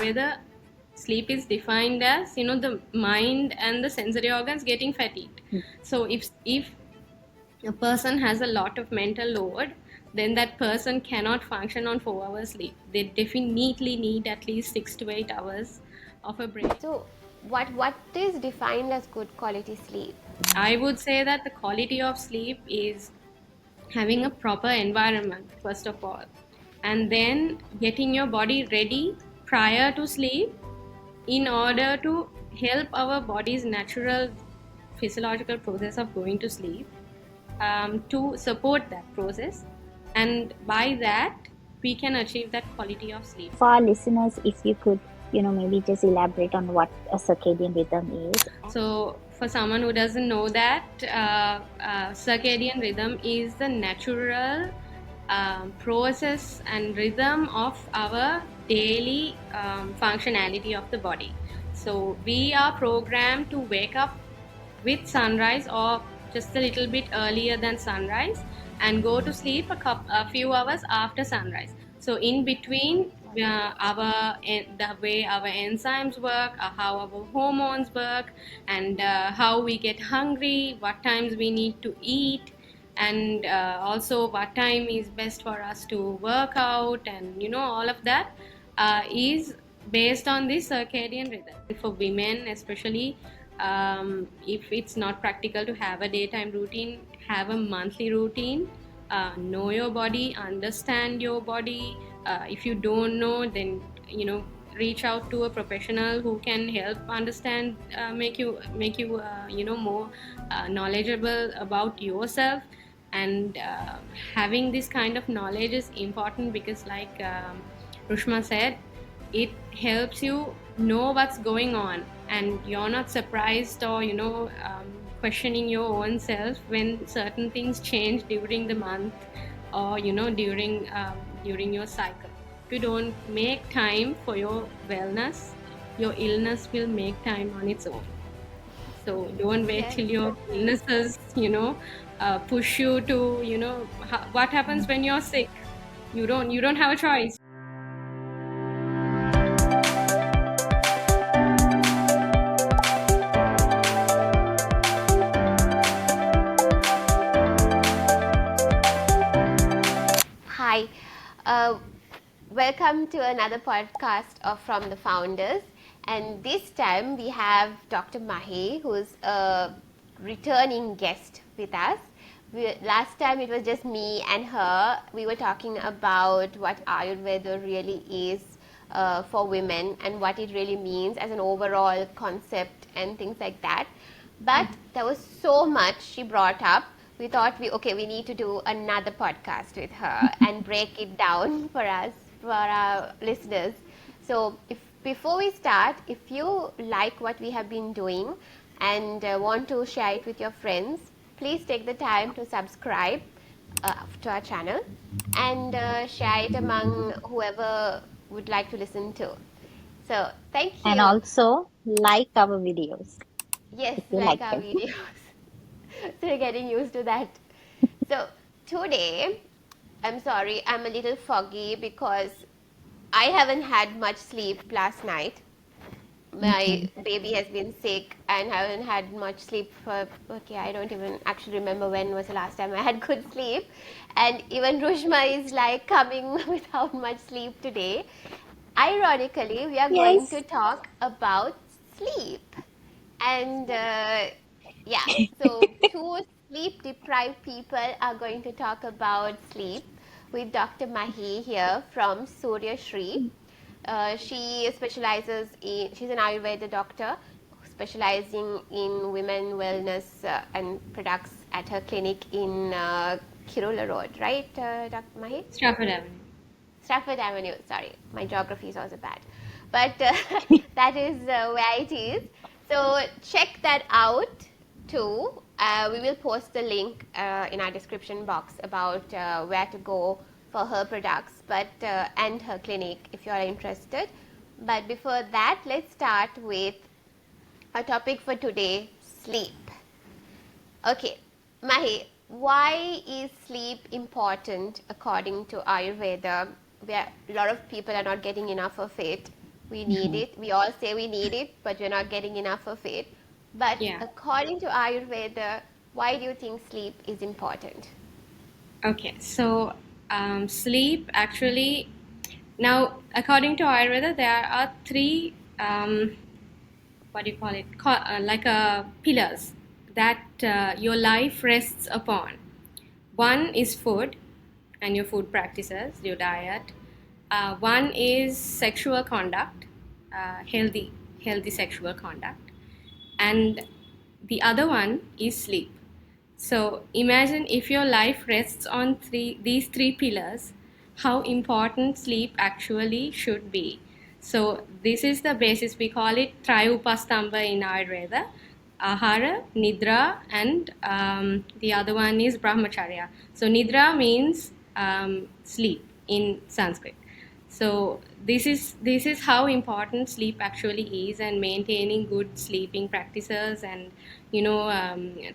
Ayurveda, sleep is defined as, the mind and the sensory organs getting fatigued. So if a person has a lot of mental load, then that person cannot function on 4 hours sleep. They definitely need at least 6 to 8 hours of a break. So what is defined as good quality sleep? I would say that the quality of sleep is having a proper environment, first of all, and then getting your body ready prior to sleep in order to help our body's natural physiological process of going to sleep, to support that process, and by that we can achieve that quality of sleep. For our listeners, if you could, maybe just elaborate on what a circadian rhythm is. So for someone who doesn't know that, circadian rhythm is the natural process and rhythm of our daily functionality of the body. So we are programmed to wake up with sunrise or just a little bit earlier than sunrise and go to sleep a few hours after sunrise. So in between, the way our enzymes work, how our hormones work, and how we get hungry, what times we need to eat, and also what time is best for us to work out, and all of that is based on this circadian rhythm. For women especially, if it's not practical to have a daytime routine, have a monthly routine. Know your body, understand your body. If you don't know, then reach out to a professional who can help understand, make you more knowledgeable about yourself. And having this kind of knowledge is important because, like Rushma said, it helps you know what's going on, and you're not surprised or questioning your own self when certain things change during the month, or during your cycle. If you don't make time for your wellness, your illness will make time on its own. So don't wait till your illnesses push you to what happens when you're sick. You don't have a choice. Hi, uh, welcome to another podcast from the founders, and this time we have Dr. Mahe, who's a returning guest with us. Last time it was just me and her. We were talking about what Ayurveda really is for women and what it really means as an overall concept and things like that. But there was so much she brought up. We thought we need to do another podcast with her and break it down for us, for our listeners. So before we start, if you like what we have been doing and want to share it with your friends, please take the time to subscribe to our channel and share it among whoever would like to listen to. So thank you. And also like our videos. Yes, if you like like our them. videos. So we're getting used to that. So today, I'm sorry, I'm a little foggy because I haven't had much sleep last night. My baby has been sick and haven't had much sleep for, I don't even actually remember when was the last time I had good sleep. And even Rushma is like coming without much sleep today. Ironically, we are going to talk about sleep. And yeah, so two sleep deprived people are going to talk about sleep with Dr. Mahe here from Surya Shri. She specializes she's an Ayurveda doctor specializing in women wellness and products at her clinic in Kirula Road, right, Dr. Mahe? Stratford Avenue. Stratford Avenue, sorry, my geography is also bad. But that is where it is. So check that out too. We will post the link in our description box about where to go for her products and her clinic if you are interested. But before that, let's start with our topic for today, sleep. Okay, Mahe, why is sleep important according to Ayurveda, where a lot of people are not getting enough of it? We need Mhm. it. We all say we need it, but we're not getting enough of it. But Yeah. according to Ayurveda, why do you think sleep is important? Okay. So sleep actually, now according to Ayurveda, there are three what do you call it? Like pillars that your life rests upon. One is food and your food practices, your diet. One is sexual conduct, healthy sexual conduct, and the other one is sleep. So imagine if your life rests on these three pillars, how important sleep actually should be. So this is the basis. We call it Trayupastamba in Ayurveda: Ahara, Nidra, and the other one is Brahmacharya. So Nidra means sleep in Sanskrit. So this is how important sleep actually is, and maintaining good sleeping practices, and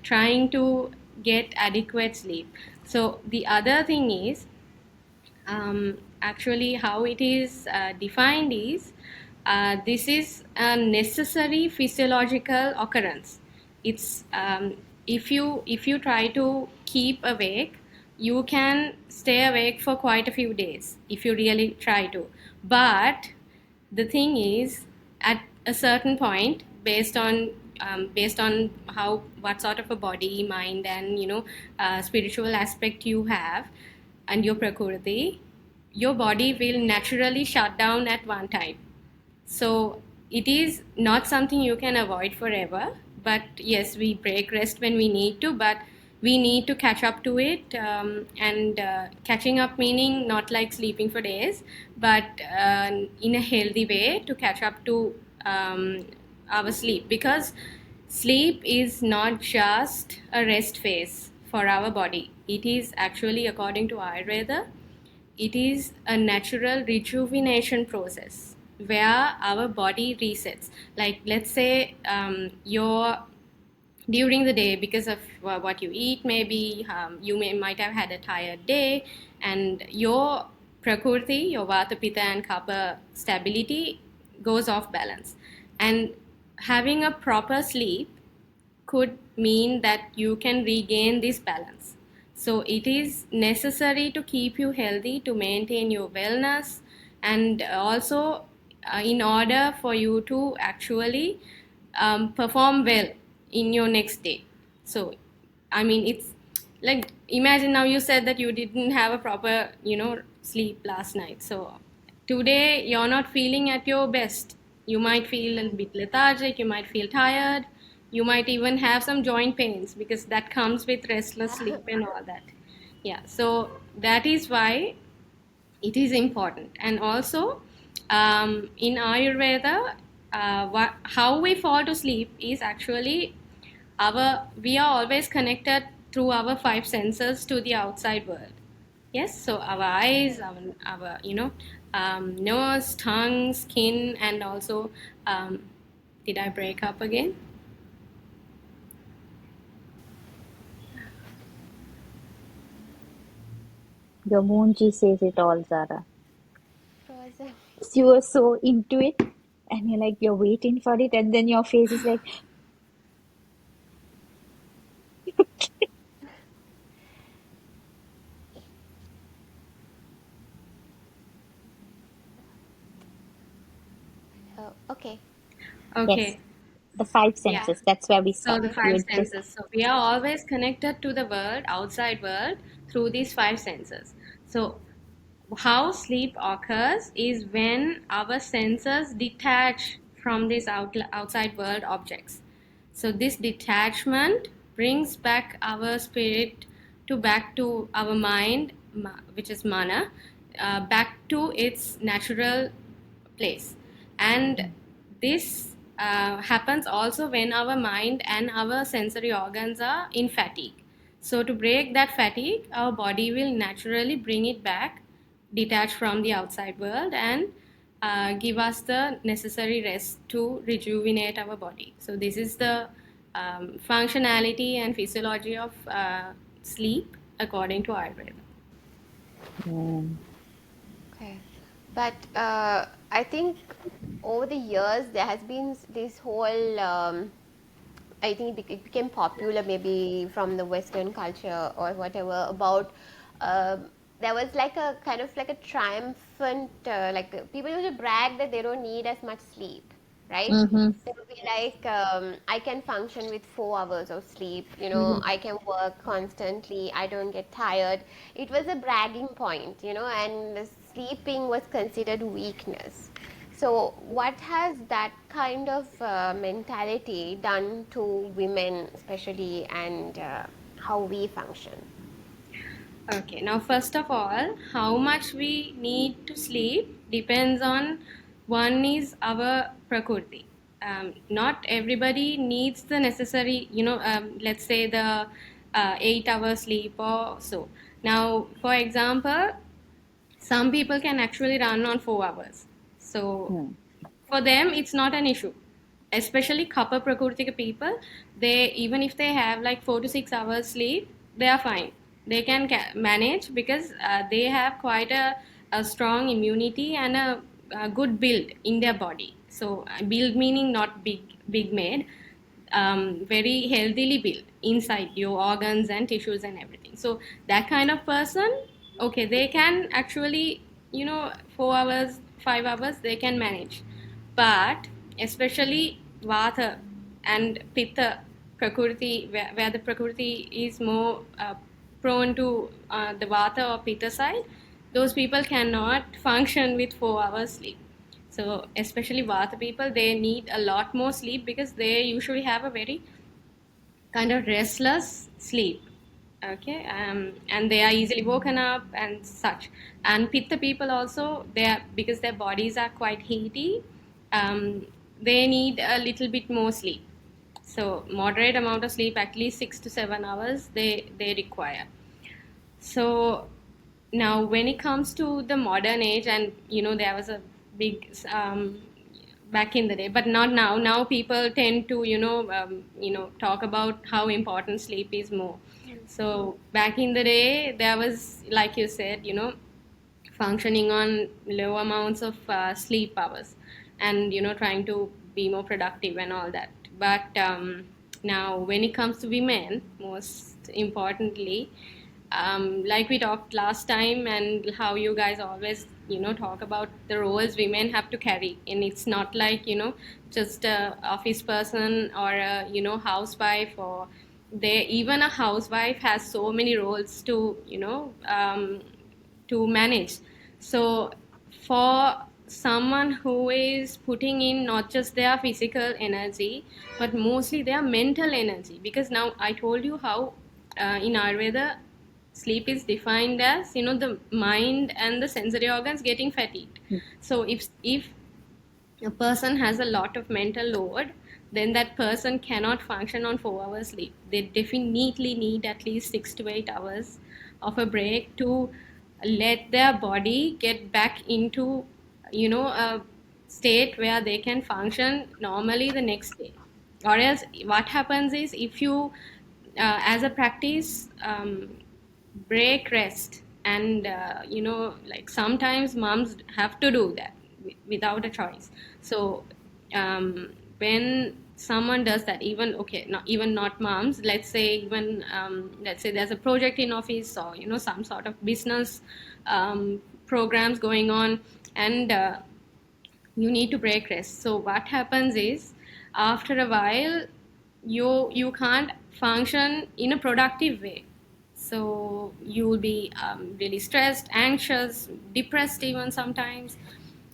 trying to get adequate sleep. So the other thing is, actually how it is defined is, this is a necessary physiological occurrence. It's if you try to keep awake, you can stay awake for quite a few days if you really try to. But the thing is, at a certain point, based on how what sort of a body, mind, and spiritual aspect you have, and your prakriti, your body will naturally shut down at one time. So it is not something you can avoid forever. But yes, we break rest when we need to, but we need to catch up to it. And catching up meaning not like sleeping for days, but in a healthy way to catch up to our sleep. Because sleep is not just a rest phase for our body, it is actually, according to Ayurveda, it is a natural rejuvenation process where our body resets. Like, let's say you're during the day, because of what you eat, maybe you might have had a tired day, and your prakriti, your vata, pitta, and kapha stability goes off balance. And having a proper sleep could mean that you can regain this balance. So it is necessary to keep you healthy, to maintain your wellness, and also in order for you to actually perform well in your next day. So, I mean, it's like, imagine now you said that you didn't have a proper, sleep last night. So today you're not feeling at your best. You might feel a bit lethargic, you might feel tired, you might even have some joint pains, because that comes with restless sleep and all that. Yeah, so that is why it is important. And also, in Ayurveda, how we fall to sleep is actually, our we are always connected through our five senses to the outside world. Yes, so our eyes, our nose, tongue, skin, and also, um, did I break up again? Your Moonji says it all, Zara. Frozen. You were so into it, and you're waiting for it, and then your face is like, Oh, okay. yes, Okay. the five Yeah. senses. That's where we So the stopped. five You just senses. So we are always connected to the world, outside world, through these five senses. So how sleep occurs is when our senses detach from these outside world objects. So this detachment brings back our spirit to back to our mind, which is mana, back to its natural place. And this happens also when our mind and our sensory organs are in fatigue. So to break that fatigue, our body will naturally bring it back, detach from the outside world, and give us the necessary rest to rejuvenate our body. So this is the functionality and physiology of sleep according to Ayurveda. mm, Okay. But I think over the years there has been this whole I think it became popular maybe from the Western culture or whatever about there was like a kind of like a triumphant like people used to brag that they don't need as much sleep, right? Mm-hmm. They would be like, I can function with 4 hours of sleep. You know, Mm-hmm. I can work constantly. I don't get tired. It was a bragging point, you know, and sleeping was considered weakness. So, what has that kind of mentality done to women, especially, and how we function? Okay, now first of all, how much we need to sleep depends on one is our Prakrti. Not everybody needs the necessary, let's say the 8 hour sleep or so. Now, for example, some people can actually run on 4 hours. So Mm. for them, it's not an issue. Especially Kapha Prakritika people, they even if they have like 4 to 6 hours sleep, they are fine. They can manage because they have quite a strong immunity and a good build in their body. So build meaning not big made, very healthily built inside your organs and tissues and everything. So that kind of person, okay, they can actually, 4 hours, 5 hours, they can manage. But especially Vata and Pitta Prakriti, where the Prakriti is more prone to the Vata or Pitta side, those people cannot function with 4 hours sleep. So especially Vata people, they need a lot more sleep because they usually have a very kind of restless sleep. Okay, and they are easily woken up and such. And Pitta people also, they are because their bodies are quite heaty. They need a little bit more sleep. So moderate amount of sleep, at least 6 to 7 hours, they require. So now, when it comes to the modern age, and there was a big back in the day, but not now. Now people tend to talk about how important sleep is more. So back in the day, there was, like you said, functioning on low amounts of sleep hours, and trying to be more productive and all that. But now, when it comes to women, most importantly, like we talked last time, and how you guys always talk about the roles women have to carry, and it's not like just a office person or a housewife, or they even a housewife has so many roles to manage. So for someone who is putting in not just their physical energy, but mostly their mental energy, because now I told you how in Ayurveda sleep is defined as the mind and the sensory organs getting fatigued. So if a person has a lot of mental load, then that person cannot function on 4 hours sleep. They definitely need at least 6 to 8 hours of a break to let their body get back into a state where they can function normally the next day. Or else what happens is, if you as a practice, break rest, and like sometimes moms have to do that without a choice. So when someone does that, even okay, not even not moms, let's say, even let's say there's a project in office, or some sort of business programs going on, and you need to break rest. So what happens is, after a while, you can't function in a productive way. So you will be really stressed, anxious, depressed even sometimes.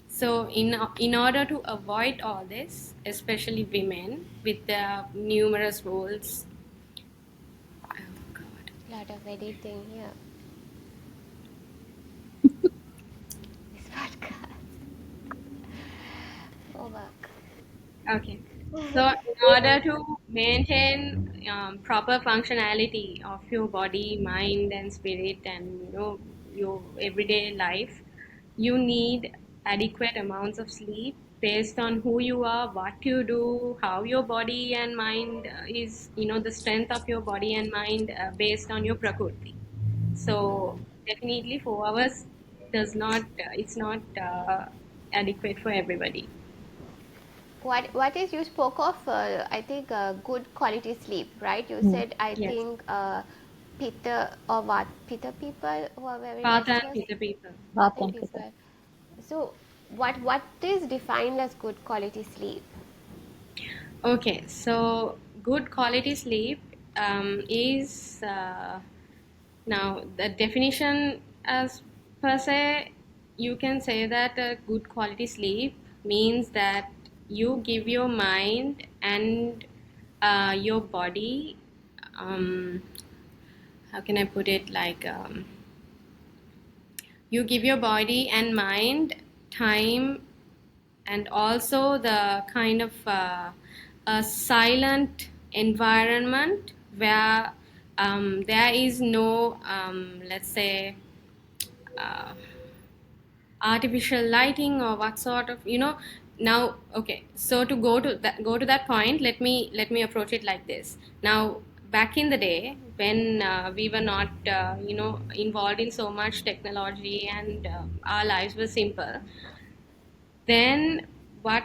So in order to avoid all this, especially women with their numerous roles, oh god. Lot of editing here. This podcast. Oh, work. Okay. So, in order to maintain proper functionality of your body, mind, and spirit, and your everyday life, you need adequate amounts of sleep based on who you are, what you do, how your body and mind is, the strength of your body and mind based on your prakriti. So, definitely 4 hours does not, it's not adequate for everybody. What is you spoke of? I think good quality sleep, right? You Mm. said I Yes. think Pitta or what Pitta people who are very Vata and restless. Pitta people. Bath Pitta and people. people. So what is defined as good quality sleep? Okay, so good quality sleep is now the definition as per se, you can say that a good quality sleep means that you give your mind and your body, um, how can I put it, like you give your body and mind time and also the kind of a silent environment where there is no, let's say, uh, artificial lighting or what sort of, now. Okay, so to go to that point, let me approach it like this. Now, back in the day when we were not involved in so much technology and our lives were simple, then what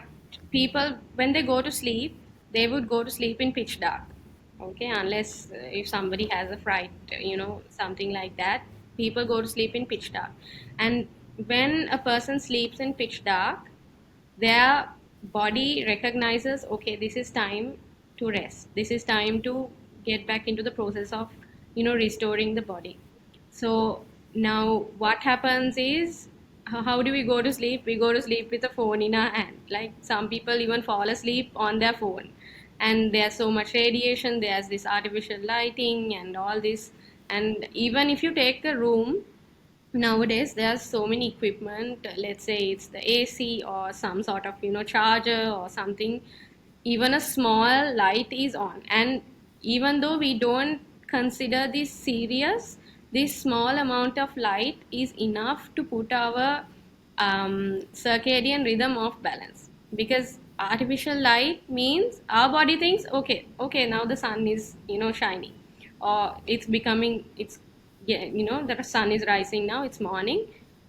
people, when they go to sleep, they would go to sleep in pitch dark. Okay, unless if somebody has a fright, something like that, people go to sleep in pitch dark. And when a person sleeps in pitch dark, their body recognizes, okay, this is time to rest, this is time to get back into the process of restoring the body. So now what happens is, how do we go to sleep? We go to sleep with a phone in our hand. Like some people even fall asleep on their phone, and there's so much radiation, there's this artificial lighting and all this. And even if you take a room, nowadays there's so many equipment, let's say it's the AC or some sort of charger or something, even a small light is on. And even though we don't consider this serious, this small amount of light is enough to put our circadian rhythm off balance. Because artificial light means our body thinks, okay, now the sun is shining, or it's becoming, it's, yeah, the sun is rising, now it's morning,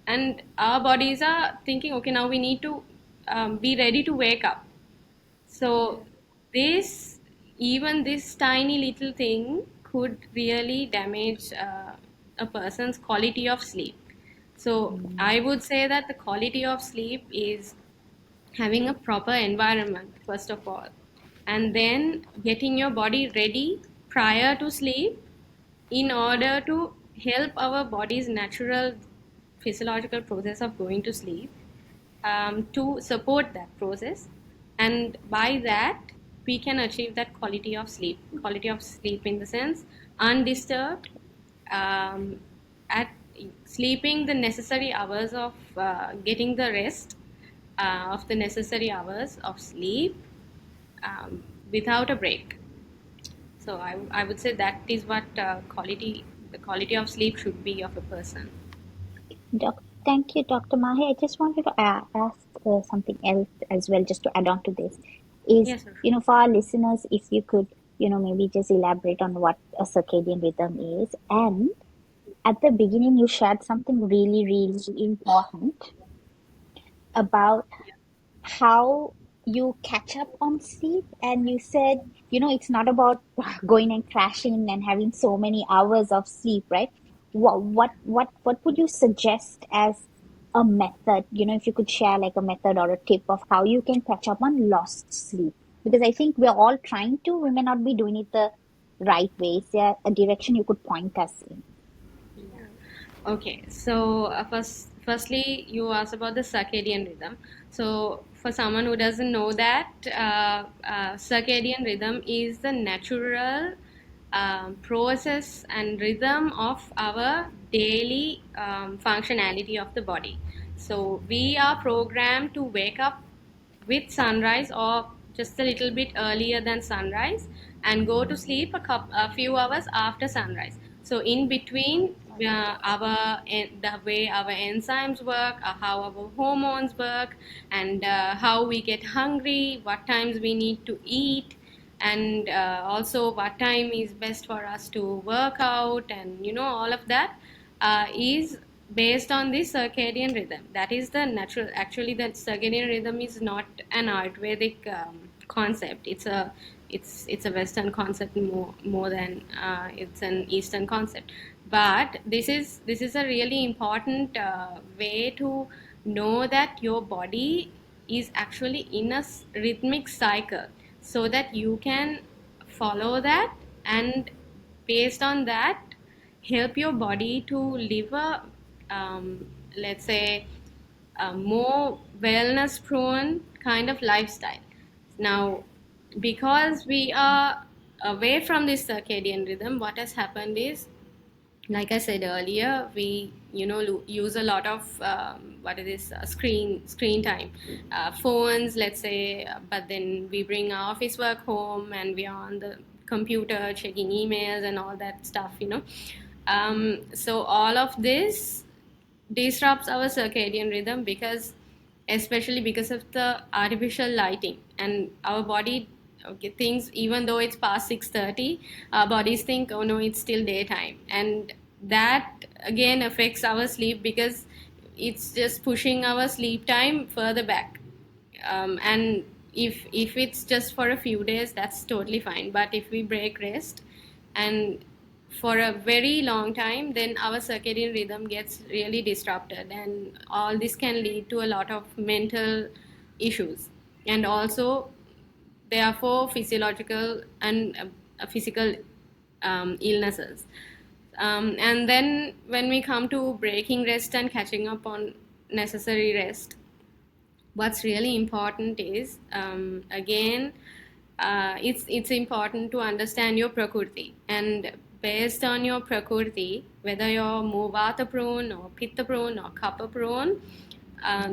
and our bodies are thinking, okay, now we need to be ready to wake up. So this, even this tiny little thing could really damage a person's quality of sleep. So Mm. I would say that the quality of sleep is having a proper environment first of all, and then getting your body ready prior to sleep in order to help our body's natural physiological process of going to sleep, to support that process. And by that we can achieve that quality of sleep in the sense undisturbed, um, at sleeping the necessary hours of getting the rest of the necessary hours of sleep, um, without a break. So I would say that is what the quality of sleep should be of a person. Thank you, Dr. Mahe. I just wanted to ask something else as well, just to add on to this. Is, Yes, sir. for our listeners, if you could, maybe just elaborate on what a circadian rhythm is. And at the beginning, you shared something really, really important about how you catch up on sleep. And you said, it's not about going and crashing and having so many hours of sleep, right? What would you suggest as a method, if you could share like a method or a tip of how you can catch up on lost sleep? Because I think we're all trying to, we may not be doing it the right way. Is there a direction you could point us in? Okay, so firstly, you asked about the circadian rhythm. So, for someone who doesn't know that, circadian rhythm is the natural process and rhythm of our daily functionality of the body. So, we are programmed to wake up with sunrise or just a little bit earlier than sunrise, and go to sleep a few hours after sunrise. So in between, the way our enzymes work, how our hormones work, and how we get hungry, what times we need to eat, and also what time is best for us to work out, and all of that is based on the circadian rhythm. That is the natural. Actually, the circadian rhythm is not an Ayurvedic concept. It's a Western concept more than it's an Eastern concept. But this is a really important way to know that your body is actually in a rhythmic cycle, so that you can follow that, and based on that help your body to live a let's say a more wellness prone kind of lifestyle. Now, because we are away from this circadian rhythm, what has happened is, like I said earlier, we use a lot of what is this screen time, phones, let's say, but then we bring our office work home and we are on the computer checking emails and all that stuff. So all of this disrupts our circadian rhythm, because especially because of the artificial lighting, and our body, okay, thinks even though it's past 6:30, our bodies think, oh no, it's still daytime, and that again affects our sleep, because it's just pushing our sleep time further back. And if it's just for a few days, that's totally fine, but if we break rest and for a very long time, then our circadian rhythm gets really disrupted, and all this can lead to a lot of mental issues, and also therefore physiological and physical illnesses. And then when we come to breaking rest and catching up on necessary rest, what's really important is, again, it's important to understand your prakrti, and based on your prakrti, whether you're more vata prone or pitta prone or kapha prone,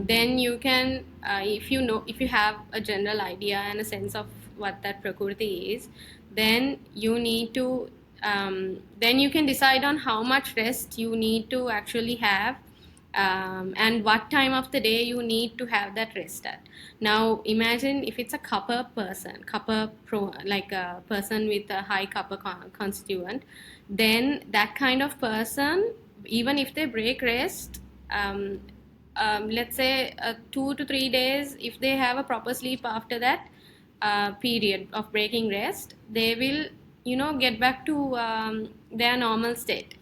then you can, if you have a general idea and a sense of what that prakrti is, then you need to then you can decide on how much rest you need to actually have, and what time of the day you need to have that rest at. Now, imagine if it's a copper person, copper pro, like a person with a high copper constituent, then that kind of person, even if they break rest, let's say 2 to 3 days, if they have a proper sleep after that period of breaking rest, they will, get back to their normal state.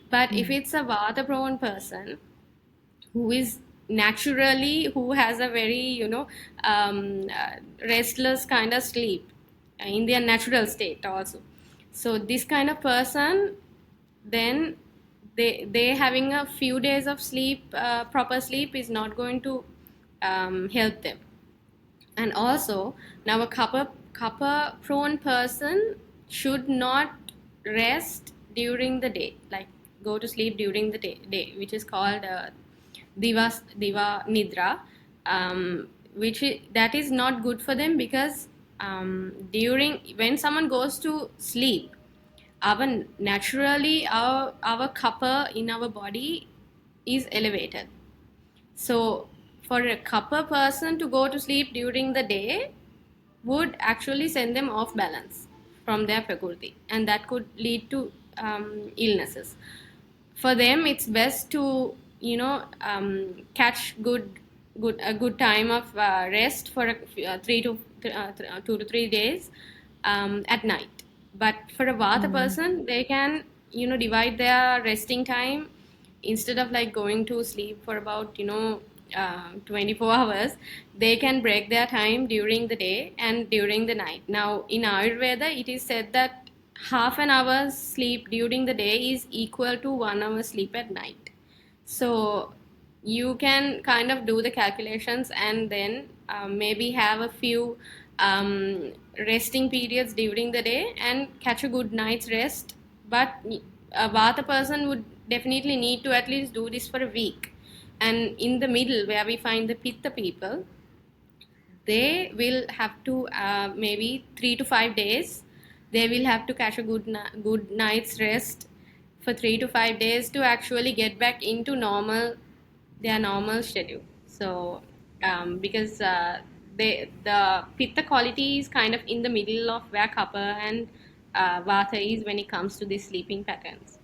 But if it's a vata prone person, who is naturally, who has a very restless kind of sleep in their natural state also, so this kind of person, then they having a few days of sleep, proper sleep, is not going to help them. And also, now a kappa prone person should not rest during the day, like go to sleep during the day, which is called diva nidra, that is not good for them, because during when someone goes to sleep, our kappa in our body is elevated. So for a kappa person to go to sleep during the day would actually send them off balance from their prakrti, and that could lead to illnesses. For them, it's best to catch a good time of rest for 2 to 3 days at night. But for a vata person, they can divide their resting time. Instead of like going to sleep for about 24 hours, they can break their time during the day and during the night. Now, in Ayurveda, it is said that half an hour's sleep during the day is equal to 1 hour sleep at night. So you can kind of do the calculations, and then maybe have a few resting periods during the day and catch a good night's rest. But a vata person would definitely need to at least do this for a week. And in the middle, where we find the pitta people, they will have to maybe 3 to 5 days. They will have to catch a good night's rest for 3 to 5 days to actually get back into their normal schedule. So because the pitta quality is kind of in the middle of where kapha and vata is when it comes to these sleeping patterns.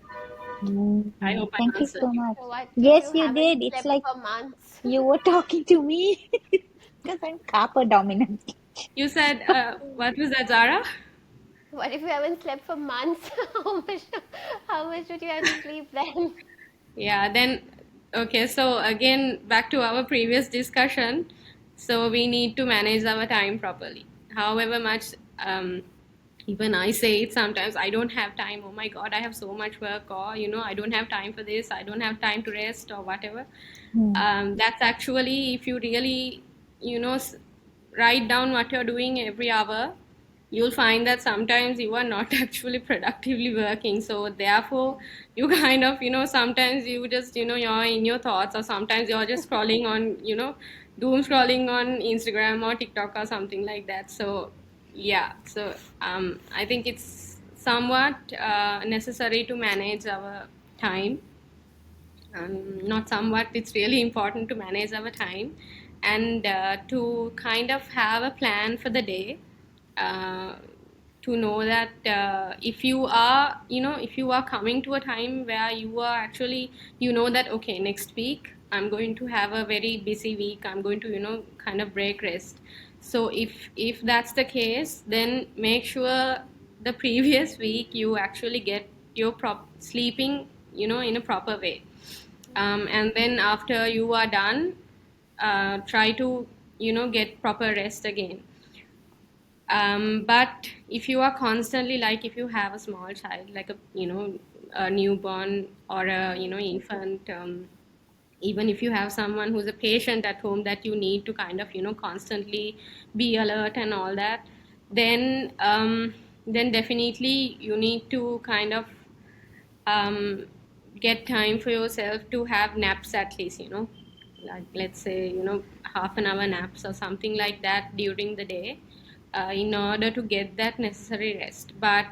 I hope I Thank you answered so you. much. So what if Yes, you you haven't did. It's slept like for months? you were talking to me because I'm kappa dominant. You said, what was that, Zara? What if you haven't slept for months? How much would you have to sleep then? Yeah, then, okay, so again, back to our previous discussion. So we need to manage our time properly. However much, um, even I say it sometimes, I don't have time. Oh my God, I have so much work, or, I don't have time for this, I don't have time to rest, or whatever. Hmm. That's actually, if you really, write down what you're doing every hour, you'll find that sometimes you are not actually productively working. So therefore you kind of, sometimes you just, you're in your thoughts, or sometimes you're just scrolling on, doom scrolling on Instagram or TikTok or something like that. So yeah, so I think it's somewhat necessary to manage our time. Not somewhat, it's really important to manage our time, and to kind of have a plan for the day, uh, to know that if you are, if you are coming to a time where you are actually, that okay, next week I'm going to have a very busy week, I'm going to, kind of break rest. So if that's the case, then make sure the previous week you actually get your sleeping, in a proper way. And then after you are done, try to, get proper rest again. But if you are constantly, like if you have a small child, like a newborn or a, infant, even if you have someone who's a patient at home that you need to kind of, constantly be alert and all that, then definitely you need to kind of um, get time for yourself to have naps at least, like let's say, half an hour naps or something like that during the day, in order to get that necessary rest. But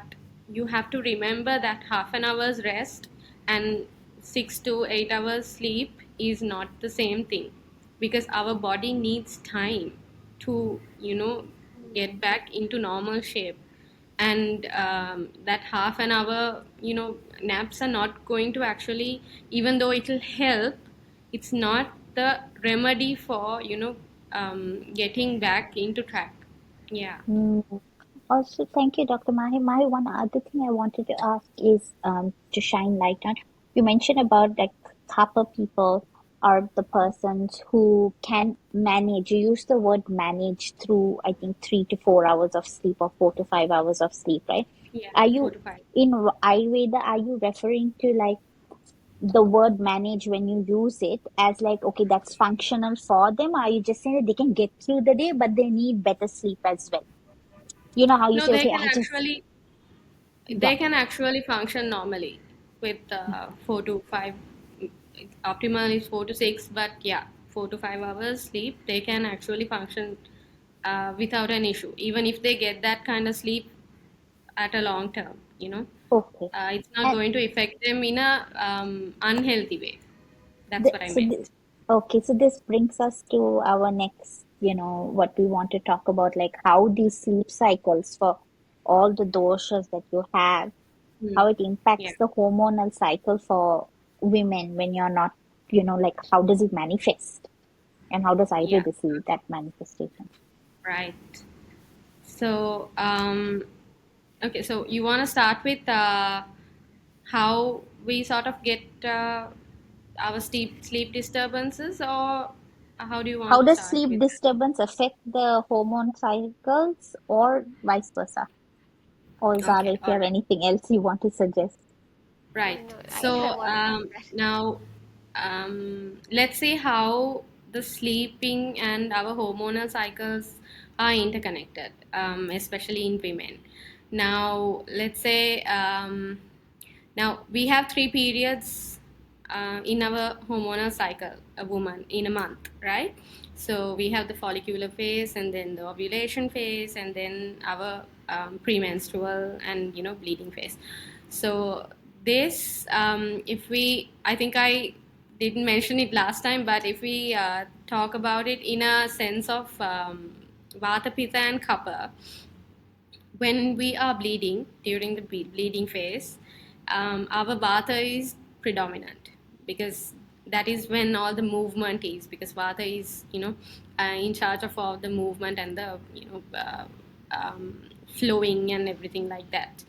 you have to remember that half an hour's rest and 6 to 8 hours sleep is not the same thing, because our body needs time to, get back into normal shape. And that half an hour, naps are not going to actually, even though it will help, it's not the remedy for, getting back into track. Yeah. Mm. Also, thank you, Dr. Mahi. My one other thing I wanted to ask is to shine light on. You mentioned about like copper people are the persons who can manage. You use the word manage through, I think, 3 to 4 hours of sleep or 4 to 5 hours of sleep, right? Yeah, Are four you to five in Ayurveda? Are you referring to like the word manage when you use it as like okay, that's functional for them? Or are you just saying that they can get through the day, but they need better sleep as well? You know how you No, say, okay, I just, yeah. they can actually function normally with 4 to 5. Optimal is 4 to 6, but yeah, 4 to 5 hours sleep, they can actually function without an issue, even if they get that kind of sleep at a long term, Okay. it's not And going to affect them in a unhealthy way. That's the, what I so meant. this, okay, so this brings us to our next, what we want to talk about, like how these sleep cycles for all the doshas that you have, Hmm. how it Yeah, impacts the hormonal cycle for women when you're not, like how does it manifest? And how does yeah, Ayurveda see that manifestation? right. So, okay, so you want to start with how we sort of get our sleep disturbances, or how do you want How to does start sleep with that? disturbance affect the hormone cycles or vice versa? Or Zara, Okay, if you all have right. anything else you want to suggest. Right. No, I So want to know that. now, let's see how the sleeping and our hormonal cycles are interconnected, especially in women. Now, let's say, now we have 3 periods in our hormonal cycle, a woman in a month, right? So we have the follicular phase, and then the ovulation phase, and then our premenstrual and bleeding phase. So this, if we, I think I didn't mention it last time, but if we talk about it in a sense of Vata, Pitta, and Kapha, when we are bleeding during the bleeding phase, our vata is predominant, because that is when all the movement is, because vata is, in charge of all the movement and the, flowing and everything like that.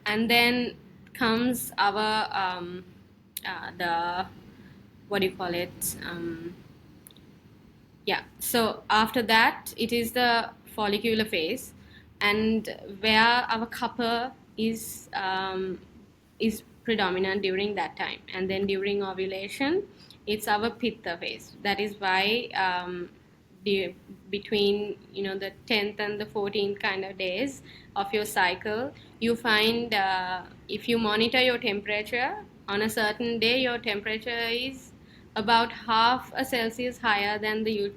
And then comes our the, what do you call it, yeah, so after that, it is the follicular phase, and where our kapha is predominant during that time. And then during ovulation, it's our pitta phase. That is why the, between, the 10th and the 14th kind of days of your cycle, you find, if you monitor your temperature on a certain day, your temperature is about half a Celsius higher than the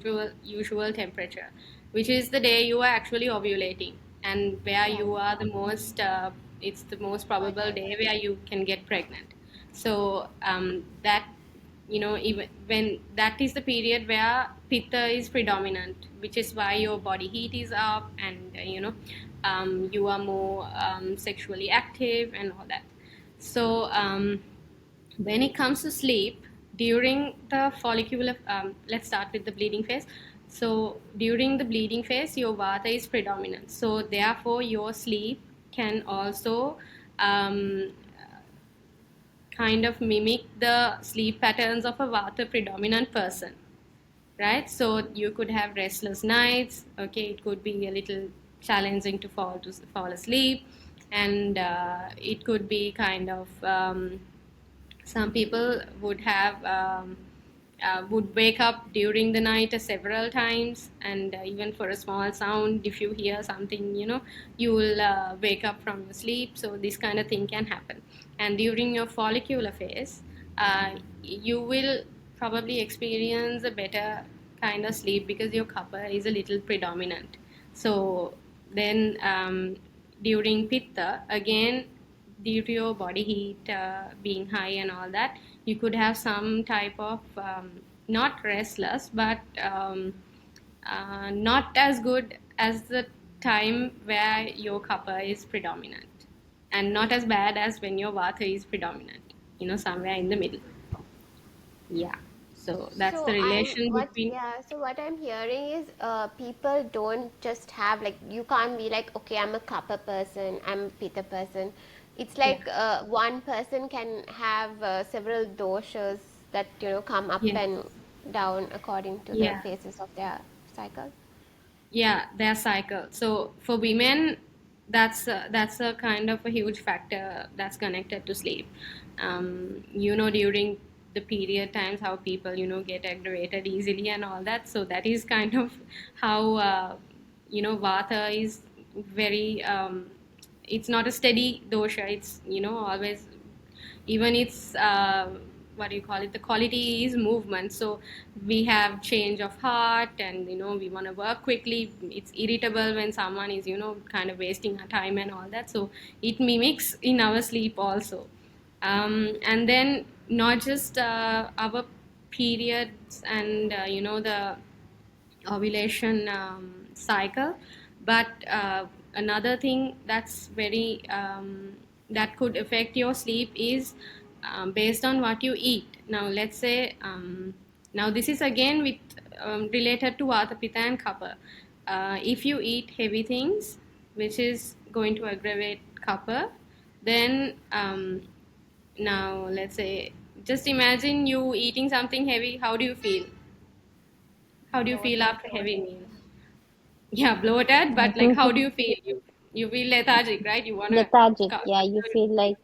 usual temperature, which is the day you are actually ovulating, and where Right. you are the most. It's the most probable Fertile. day where you can get pregnant. So that, even when that is the period where pitta is predominant, which is why your body heat is up, and you are more sexually active and all that. So when it comes to sleep, during the follicular, let's start with the bleeding phase. So during the bleeding phase, your vata is predominant. So therefore, your sleep can also um, kind of mimic the sleep patterns of a vata predominant person, right? So you could have restless nights. Okay, it could be a little challenging to fall asleep, and it could be kind of, some people would have, would wake up during the night several times, and even for a small sound, if you hear something, you will wake up from your sleep. So this kind of thing can happen. And during your follicular phase, you will probably experience a better kind of sleep, because your kapha is a little predominant. So then, during pitta, again, due to your body heat being high and all that, you could have some type of, not restless, but not as good as the time where your kapha is predominant, and not as bad as when your vata is predominant, somewhere in the middle. Yeah. So that's the So I'm relation what between. yeah, so what I'm hearing is people don't just have like you can't be like okay I'm a kapha person, I'm a pitta person. It's Yeah. like one person can have several doshas that come up Yes. and down according to the Yeah. phases of their cycle. Yeah, their cycle. So for women, that's a kind of a huge factor that's connected to sleep. During the period times, how people get aggravated easily and all that. So that is kind of how, vata is very. It's not a steady dosha. It's always, even it's, what do you call it, the quality is movement. So we have change of heart, and we want to work quickly. It's irritable when someone is kind of wasting our time and all that. So it mimics in our sleep also. And then not just our periods and the ovulation cycle. But another thing that's very, that could affect your sleep is, based on what you eat. Now, let's say, now this is again with, related to Vata, Pitta, and Kapha. If you eat heavy things, which is going to aggravate Kapha, then, now let's say, just imagine you eating something heavy. How do you feel? How do you feel Bloated. after heavy meal? Yeah, bloated, I but like, do how do feel you feel? You feel lethargic, right? You wanna, lethargic. Yeah, you feel like,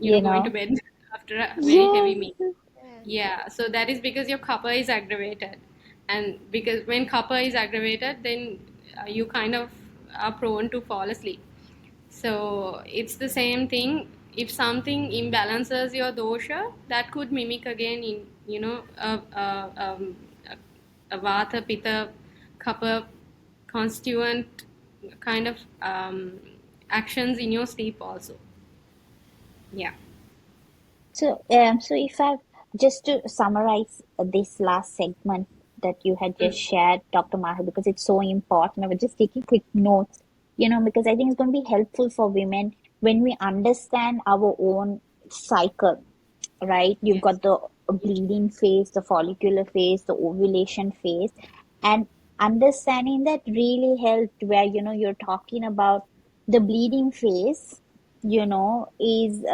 you going to know. bed after a very heavy Yes. meal. Yeah. Yeah, so that is because your kapha is aggravated, and because when kapha is aggravated, then you kind of are prone to fall asleep. So it's the same thing. If something imbalances your dosha, that could mimic again in, a vata, pitta, kapha constituent kind of, actions in your sleep also. Yeah. So if I just to summarize this last segment that you had just Mm. shared, Dr. Mahe, because it's so important. I was just taking quick notes, because I think it's going to be helpful for women when we understand our own cycle, right? You've Yes. got the bleeding phase, the follicular phase, the ovulation phase, and understanding that really helped where, you're talking about the bleeding phase, is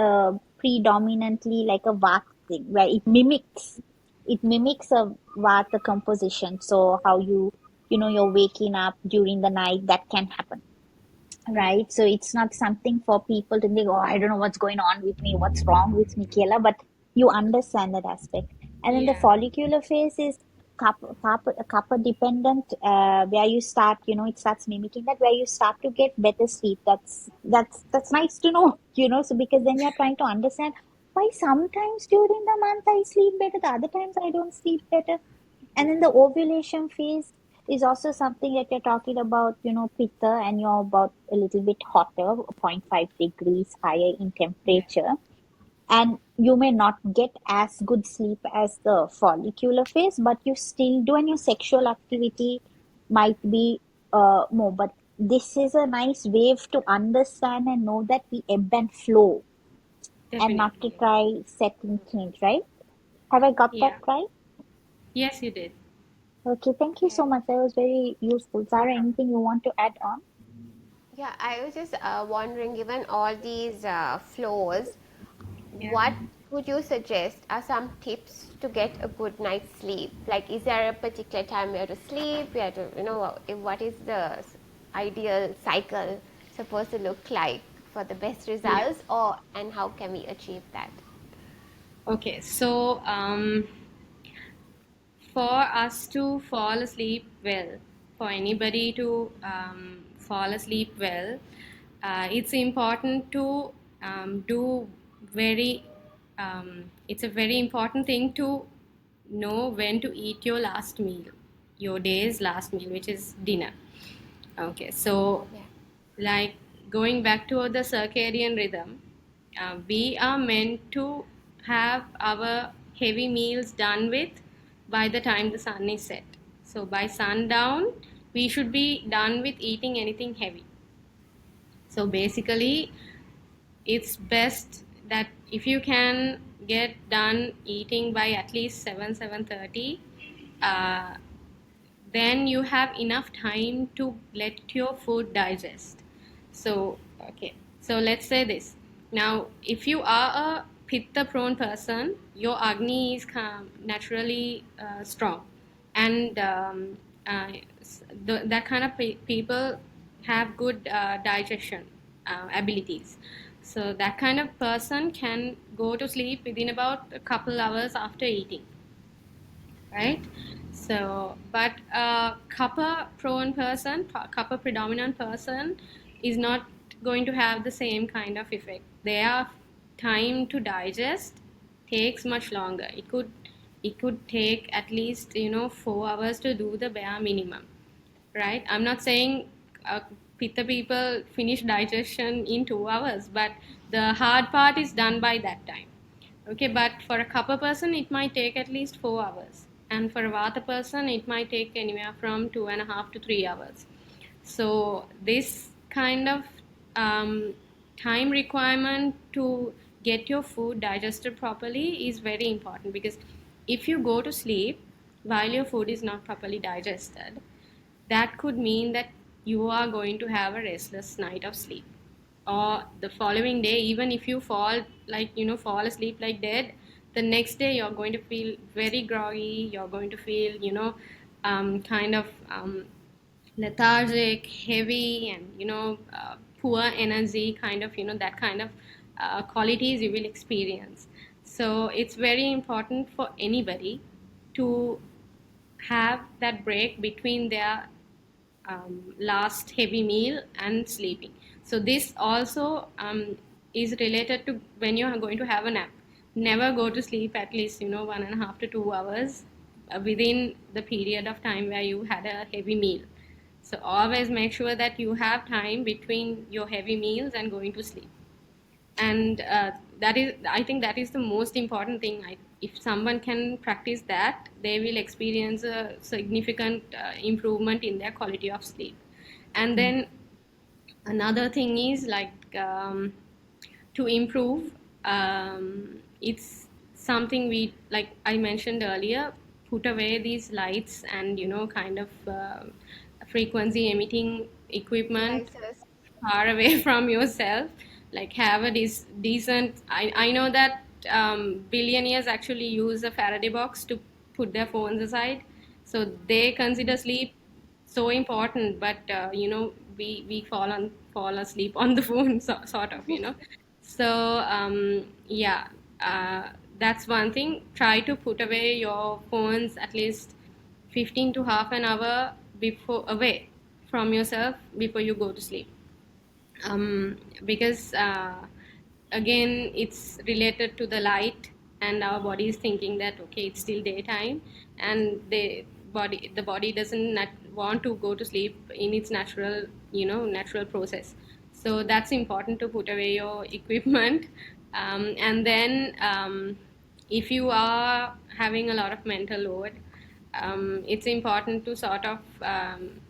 predominantly like a vata thing, where it mimics a vata composition. So how you're waking up during the night, that can happen, Yeah. right? So it's not something for people to think, oh, I don't know what's going on with me, what's wrong with me, Kayla, but you understand that aspect. And then the Yeah. follicular phase is kappa dependent, where you start, it starts mimicking that, where you start to get better sleep. That's nice to know, so because then you're trying to understand why sometimes during the month I sleep better, the other times I don't sleep better. And then the ovulation phase is also something that you're talking about, pitta, and you're about a little bit hotter, zero point 0.5 degrees higher in Yeah. temperature. And you may not get as good sleep as the follicular phase, but you still do, and your sexual activity might be more. But this is a nice wave to understand and know that we ebb and flow and not to Definitely. try setting change, right? Have I got that Yeah. right? Yes, you did. Okay, thank you Okay. so much. That was very useful. No Zara, problem. anything you want to add on? Yeah, I was just wondering, given all these flaws, Yeah. what would you suggest are some tips to get a good night's sleep? Like, is there a particular time we have to sleep? We have to, what is the ideal cycle supposed to look like for the best Yeah. results, or and how can we achieve that? Okay. So, for us to fall asleep well, for anybody to fall asleep well, it's important to do very, it's a very important thing to know when to eat your last meal, your day's last meal, which is dinner. Okay, so Yeah. like going back to the circadian rhythm, we are meant to have our heavy meals done with by the time the sun is set. So by sundown, we should be done with eating anything heavy. So basically, it's best that if you can get done eating by at least 7:30, uh, then you have enough time to let your food digest. So, okay. So let's say this. Now, if you are a pitta prone person, your Agni is naturally strong. And uh, that kind of people have good digestion abilities. So that kind of person can go to sleep within about a couple hours after eating, right? So, but a kappa prone person, kappa predominant person is not going to have the same kind of effect. Their time to digest takes much longer. It could take at least 4 hours to do the bare minimum, right? I'm not saying pitta people finish digestion in 2 hours, but the hard part is done by that time. Okay, but for a kapha person, it might take at least 4 hours, and for a vata person, it might take anywhere from 2.5 to 3 hours. So this kind of um, time requirement to get your food digested properly is very important, because if you go to sleep while your food is not properly digested, that could mean that you are going to have a restless night of sleep, or the following day, even if you fall asleep like dead, the next day you're going to feel very groggy, you're going to feel kind of lethargic, heavy, and poor energy, kind of that kind of qualities you will experience. So it's very important for anybody to have that break between their last heavy meal and sleeping. So this also is related to when you are going to have a nap. Never go to sleep at least 1.5 to 2 hours within the period of time where you had a heavy meal. So always make sure that you have time between your heavy meals and going to sleep. And that is, I think that is the most important thing. If someone can practice that, they will experience a significant improvement in their quality of sleep. And then another thing is like to improve. It's something we, like I mentioned earlier, put away these lights and kind of frequency emitting equipment Devices. far away from yourself. Like have a decent. I know that billionaires actually use a Faraday box to put their phones aside, so they consider sleep so important. But we fall asleep on the phone, sort of. So yeah, that's one thing. Try to put away your phones at least 15 to half an hour before away from yourself before you go to sleep. Because again it's related to the light, and our body is thinking that okay, it's still daytime, and the body doesn't want to go to sleep in its natural process. So that's important to put away your equipment. And then if you are having a lot of mental load, it's important to sort of,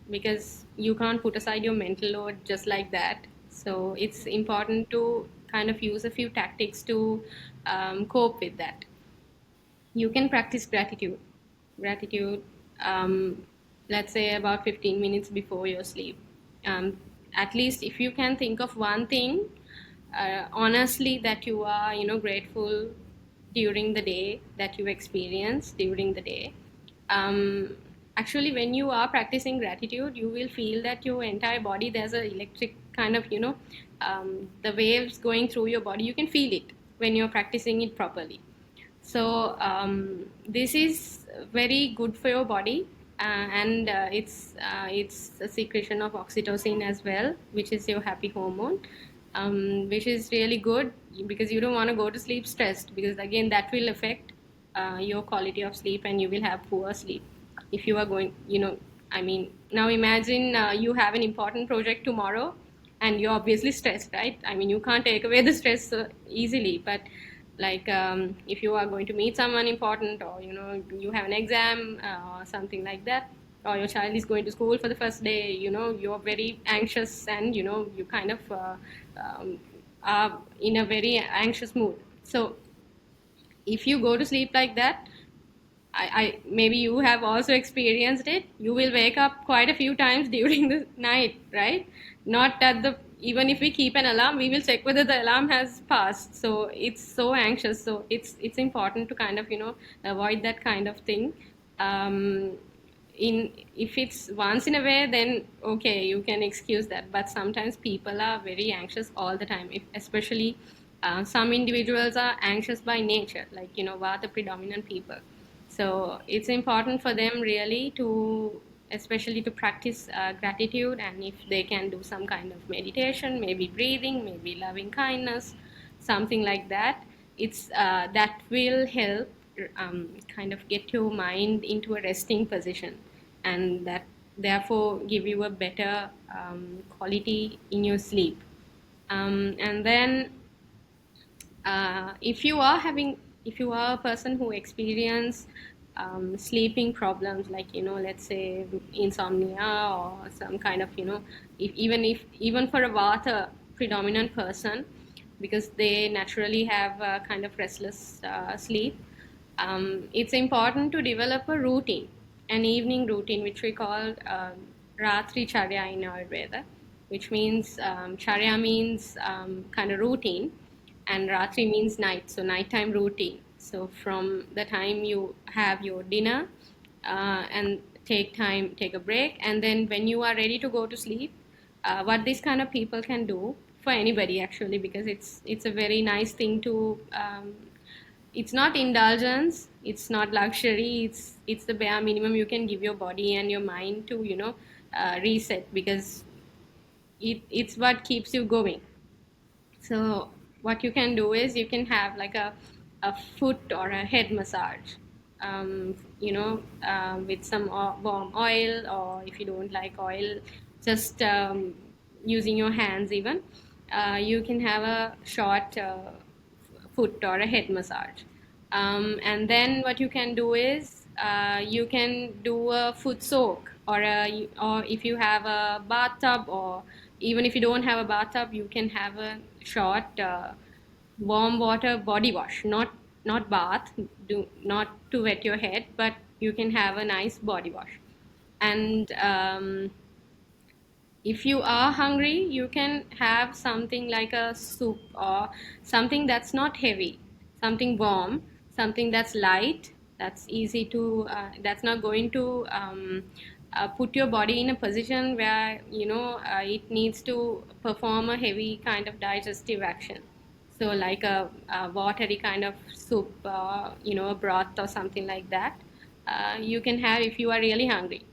because you can't put aside your mental load just like that. So it's important to kind of use a few tactics to cope with that. You can practice gratitude, um, let's say about 15 minutes before your sleep. um, at least if you can think of one thing honestly that you are grateful during the day, that you experience during the day. um, Actually, when you are practicing gratitude, you will feel that your entire body, there's a electric kind of the waves going through your body, you can feel it when you're practicing it properly. So this is very good for your body, and it's a secretion of oxytocin as well, which is your happy hormone, which is really good because you don't want to go to sleep stressed, because again that will affect your quality of sleep, and you will have poor sleep if you are going. I mean, now imagine you have an important project tomorrow, and you're obviously stressed, right? I mean, you can't take away the stress so easily, but like if you are going to meet someone important, or you have an exam or something like that, or your child is going to school for the first day, you're very anxious, and you kind of um, are in a very anxious mood. So if you go to sleep like that, I maybe you have also experienced it. You will wake up quite a few times during the night, right? Not at the Even if we keep an alarm, we will check whether the alarm has passed. So it's so anxious. So it's important to kind of avoid that kind of thing. Um, in If it's once in a way, then okay, you can excuse that. But sometimes people are very anxious all the time. If especially some individuals are anxious by nature, like Vata predominant people. So it's important for them really to, especially to practice gratitude, and if they can do some kind of meditation, maybe breathing, maybe loving kindness, something like that. It's that will help kind of get your mind into a resting position, and that therefore give you a better quality in your sleep. And then if you are a person who experience sleeping problems, like let's say insomnia, or some kind of even for a vata predominant person, because they naturally have a kind of restless sleep, it's important to develop a routine, an evening routine, which we call ratri charya in Ayurveda, which means charya means kind of routine, and ratri means night, so nighttime routine. So from the time you have your dinner and take a break, and then when you are ready to go to sleep, what these kind of people can do, for anybody actually, because it's a very nice thing to it's not indulgence, it's not luxury, it's the bare minimum you can give your body and your mind to reset, because it's what keeps you going. So what you can do is you can have like a foot or a head massage, with some warm oil, or if you don't like oil, just using your hands even. You can have a short foot or a head massage. And then what you can do is you can do a foot soak, or if you have a bathtub, or even if you don't have a bathtub, you can have a short warm water body wash, not bath, do not to wet your head, but you can have a nice body wash. And if you are hungry, you can have something like a soup or something that's not heavy, something warm, something that's light, that's easy to, that's not going to put your body in a position where it needs to perform a heavy kind of digestive action. So like a watery kind of soup, a broth or something like that, you can have if you are really hungry.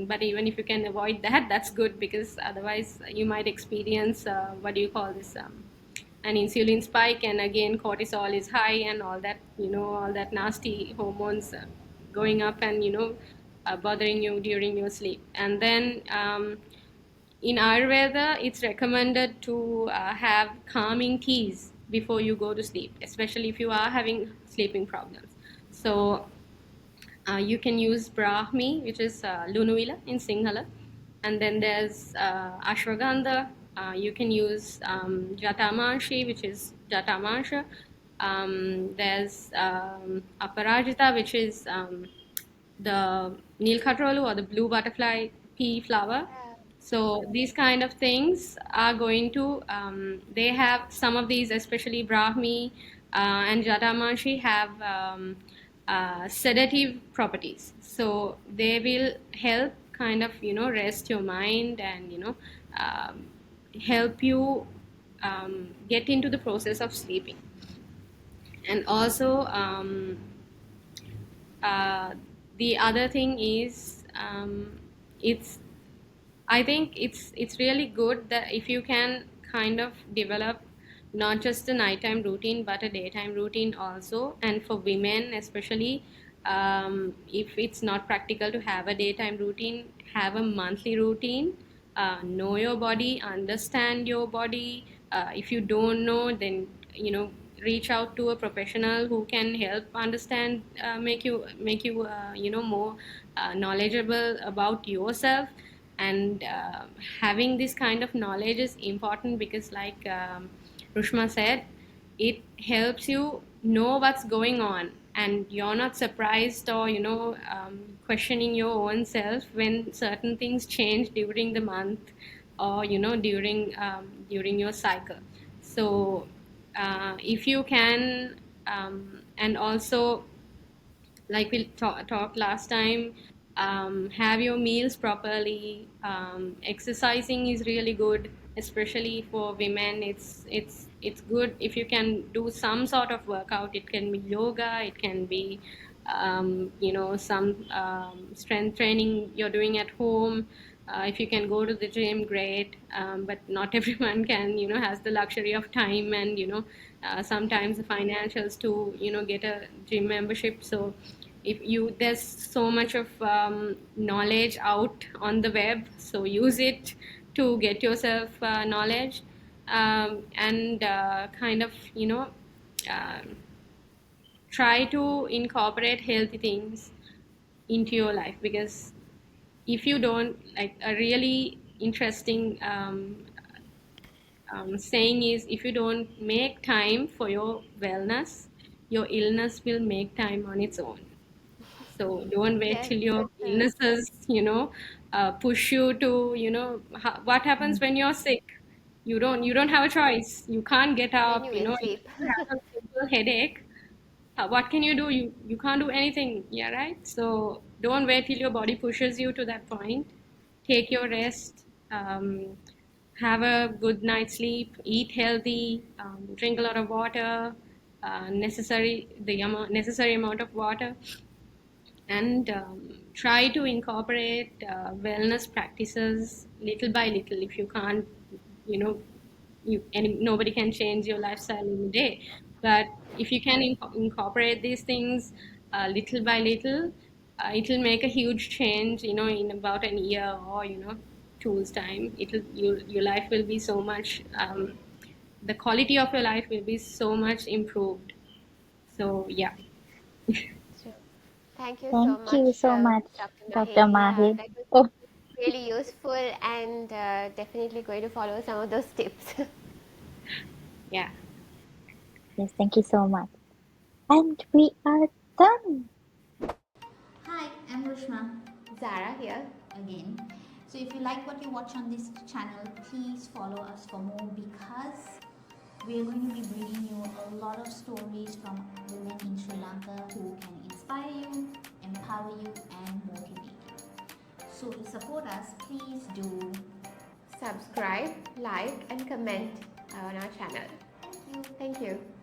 But even if you can avoid that, that's good, because otherwise you might experience what do you call this, an insulin spike, and again cortisol is high and all that, all that nasty hormones going up and bothering you during your sleep. And then in Ayurveda, it's recommended to have calming teas before you go to sleep, especially if you are having sleeping problems. So you can use Brahmi, which is Lunuvila in Sinhala, and then there's Ashwagandha. You can use Jatamanshi, which is Jatamansha. There's Aparajita, which is the Nilkatrolu or the blue butterfly pea flower. So these kind of things are going to, they have some of these, especially Brahmi and Jatamashi have sedative properties. So they will help kind of, rest your mind and, um, help you get into the process of sleeping. And also, uh, the other thing is, it's I think it's really good that if you can kind of develop not just a nighttime routine but a daytime routine also. And for women especially, if it's not practical to have a daytime routine, have a monthly routine. Know your body, understand your body. If you don't know, then reach out to a professional who can help understand, make you more knowledgeable about yourself. And having this kind of knowledge is important because, like Rushma said, it helps you know what's going on, and you're not surprised or questioning your own self when certain things change during the month, or during your cycle. So if you can, and also, like we talked last time, have your meals properly. Exercising is really good, especially for women. It's good if you can do some sort of workout. It can be yoga, it can be some strength training you're doing at home. If you can go to the gym, great. But not everyone can, has the luxury of time and, sometimes the financials to, get a gym membership. So if you there's so much of knowledge out on the web, so use it to get yourself knowledge, and kind of, uh, try to incorporate healthy things into your life. Because if you don't, like, a really interesting saying is, if you don't make time for your wellness, your illness will make time on its own. So don't wait Yes, till your that's true. illnesses, push you to, what happens when you're sick? You don't have a choice. You can't get Then up, you will if sleep. you have a simple headache, what can you do? You can't do anything. Yeah, right? So don't wait till your body pushes you to that point. Take your rest. Have a good night's sleep. Eat healthy. Drink a lot of water. Necessary amount of water. And try to incorporate wellness practices little by little. If you can't, you know nobody can change your lifestyle in a day, but if you can incorporate these things little by little, it'll make a huge change, in about an year, or 2's time. Your life will be so much, the quality of your life will be so much improved. So yeah. True. Thank you so Thank much, you so much, Dr. Dr. Mahe. Mahe. That was Oh, really useful and definitely going to follow some of those tips. Yeah. Yes, thank you so much. And we are done. Hi, I'm Rushma Zara here. again. So if you like what you watch on this channel, please follow us for more because we are going to be bringing you a lot of stories from women in Sri Lanka who can inspire you, empower you, and motivate you. So to support us, please do. Subscribe, like, and comment on our channel. Thank you. Thank you.